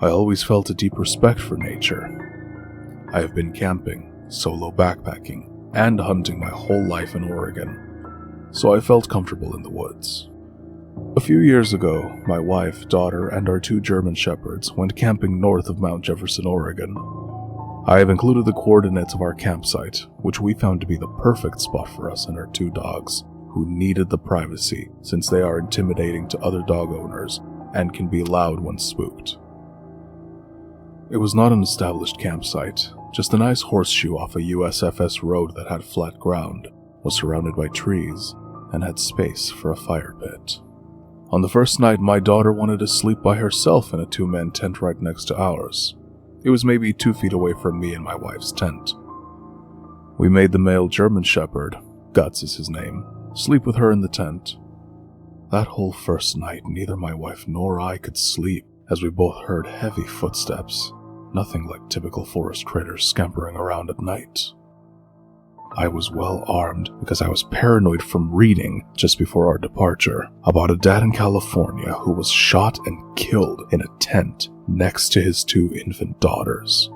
I always felt a deep respect for nature. I have been camping, solo backpacking, and hunting my whole life in Oregon, so I felt comfortable in the woods. A few years ago, my wife, daughter, and our 2 German shepherds went camping north of Mount Jefferson, Oregon. I have included the coordinates of our campsite, which we found to be the perfect spot for us and our 2 dogs, who needed the privacy since they are intimidating to other dog owners and can be loud when spooked. It was not an established campsite, just a nice horseshoe off a USFS road that had flat ground, was surrounded by trees, and had space for a fire pit. On the first night, my daughter wanted to sleep by herself in a 2-man tent right next to ours. It was maybe 2 feet away from me and my wife's tent. We made the male German shepherd, Guts is his name, sleep with her in the tent. That whole first night, neither my wife nor I could sleep, as we both heard heavy footsteps. Nothing like typical forest critters scampering around at night. I was well armed because I was paranoid from reading, just before our departure, about a dad in California who was shot and killed in a tent next to his 2 infant daughters.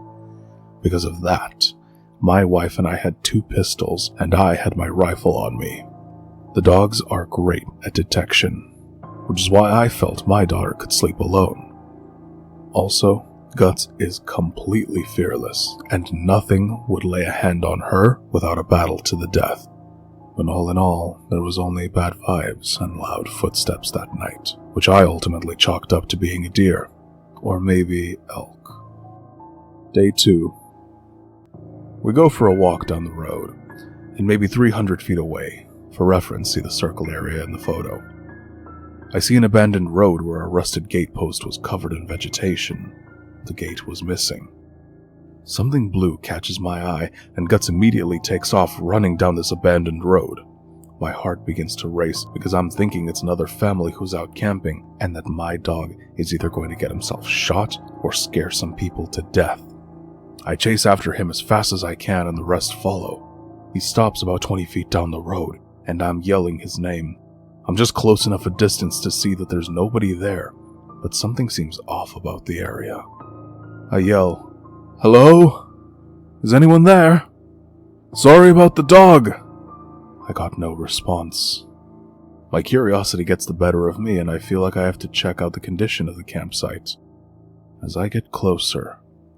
Because of that, my wife and I had 2 pistols, and I had my rifle on me. The dogs are great at detection, which is why I felt my daughter could sleep alone. Also, Guts is completely fearless, and nothing would lay a hand on her without a battle to the death. But all in all, there was only bad vibes and loud footsteps that night, which I ultimately chalked up to being a deer, or maybe elk. Day 2. We go for a walk down the road, and maybe 300 feet away. For reference, see the circle area in the photo. I see an abandoned road where a rusted gate post was covered in vegetation. The gate was missing. Something blue catches my eye, and Guts immediately takes off running down this abandoned road. My heart begins to race because I'm thinking it's another family who's out camping, and that my dog is either going to get himself shot or scare some people to death. I chase after him as fast as I can, and the rest follow. He stops about 20 feet down the road, and I'm yelling his name. I'm just close enough a distance to see that there's nobody there, but something seems off about the area. I yell, "Hello? Is anyone there? Sorry about the dog." I got no response. My curiosity gets the better of me, and I feel like I have to check out the condition of the campsite. As I get closer,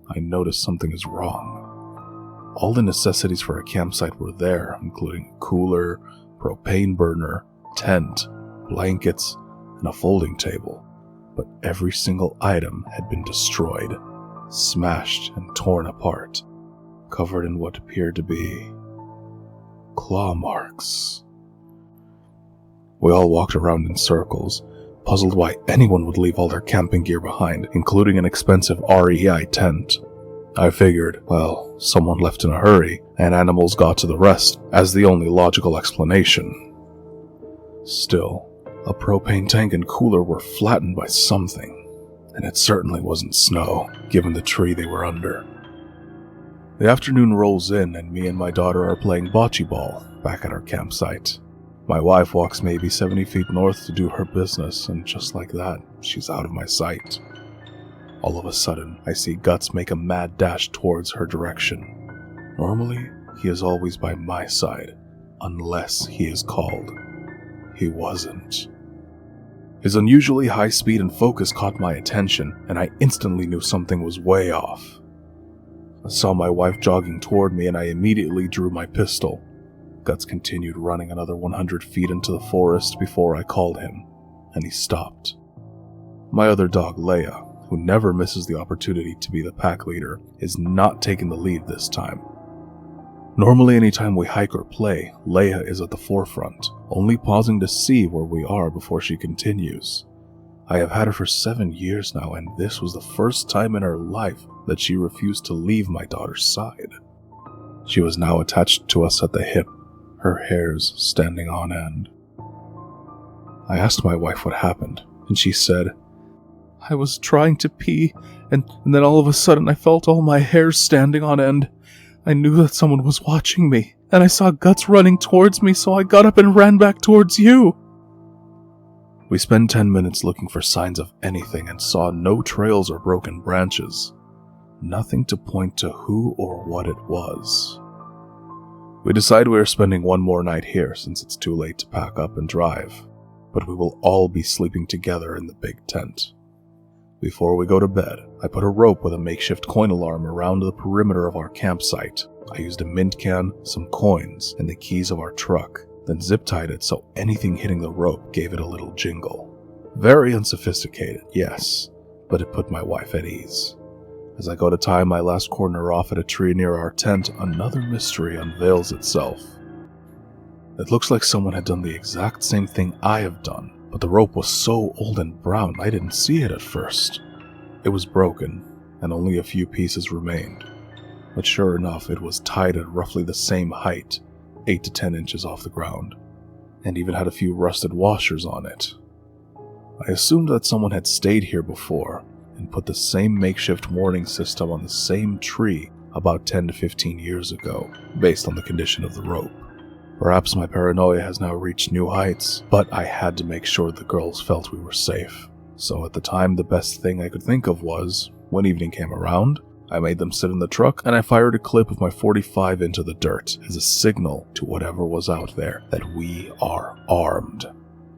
I notice something is wrong. All the necessities for a campsite were there, including a cooler, propane burner, tent, blankets, and a folding table. But every single item had been destroyed, smashed and torn apart, covered in what appeared to be claw marks. We all walked around in circles, puzzled why anyone would leave all their camping gear behind, including an expensive REI tent. I figured, well, someone left in a hurry, and animals got to the rest, as the only logical explanation. Still, a propane tank and cooler were flattened by something, and it certainly wasn't snow, given the tree they were under. The afternoon rolls in, and me and my daughter are playing bocce ball back at our campsite. My wife walks maybe 70 feet north to do her business, and just like that, she's out of my sight. All of a sudden, I see Guts make a mad dash towards her direction. Normally, he is always by my side, unless he is called. He wasn't. His unusually high speed and focus caught my attention, and I instantly knew something was way off. I saw my wife jogging toward me, and I immediately drew my pistol. Guts continued running another 100 feet into the forest before I called him, and he stopped. My other dog, Leia, who never misses the opportunity to be the pack leader, is not taking the lead this time. Normally, anytime we hike or play, Leia is at the forefront, only pausing to see where we are before she continues. I have had her for 7 years now, and this was the first time in her life that she refused to leave my daughter's side. She was now attached to us at the hip, her hairs standing on end. I asked my wife what happened, and she said, "I was trying to pee, and then all of a sudden I felt all my hairs standing on end. I knew that someone was watching me, and I saw Guts running towards me, so I got up and ran back towards you." We spent 10 minutes looking for signs of anything and saw no trails or broken branches. Nothing to point to who or what it was. We decide we are spending one more night here since it's too late to pack up and drive, but we will all be sleeping together in the big tent. Before we go to bed, I put a rope with a makeshift coin alarm around the perimeter of our campsite. I used a mint can, some coins, and the keys of our truck, then zip-tied it so anything hitting the rope gave it a little jingle. Very unsophisticated, yes, but it put my wife at ease. As I go to tie my last corner off at a tree near our tent, another mystery unveils itself. It looks like someone had done the exact same thing I have done, but the rope was so old and brown I didn't see it at first. It was broken, and only a few pieces remained. But sure enough, it was tied at roughly the same height, 8 to 10 inches off the ground, and even had a few rusted washers on it. I assumed that someone had stayed here before, and put the same makeshift warning system on the same tree about 10 to 15 years ago, based on the condition of the rope. Perhaps my paranoia has now reached new heights, but I had to make sure the girls felt we were safe. So at the time, the best thing I could think of was, when evening came around, I made them sit in the truck and I fired a clip of my .45 into the dirt as a signal to whatever was out there that we are armed.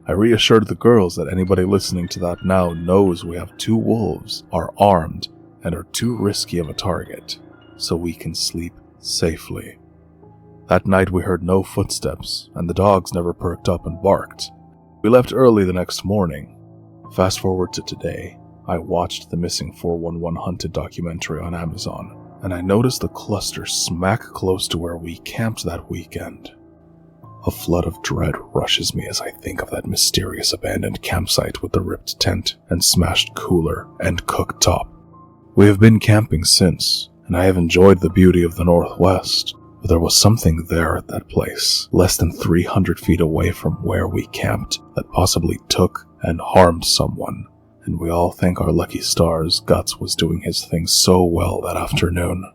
I reassured the girls that anybody listening to that now knows we have 2 wolves, are armed, and are too risky of a target, so we can sleep safely. That night we heard no footsteps, and the dogs never perked up and barked. We left early the next morning. Fast forward to today, I watched the Missing 411 Hunted documentary on Amazon, and I noticed the cluster smack close to where we camped that weekend. A flood of dread rushes me as I think of that mysterious abandoned campsite with the ripped tent and smashed cooler and cooktop. We have been camping since, and I have enjoyed the beauty of the Northwest, but there was something there at that place, less than 300 feet away from where we camped, that possibly took and harmed someone, and we all thank our lucky stars Guts was doing his thing so well that afternoon.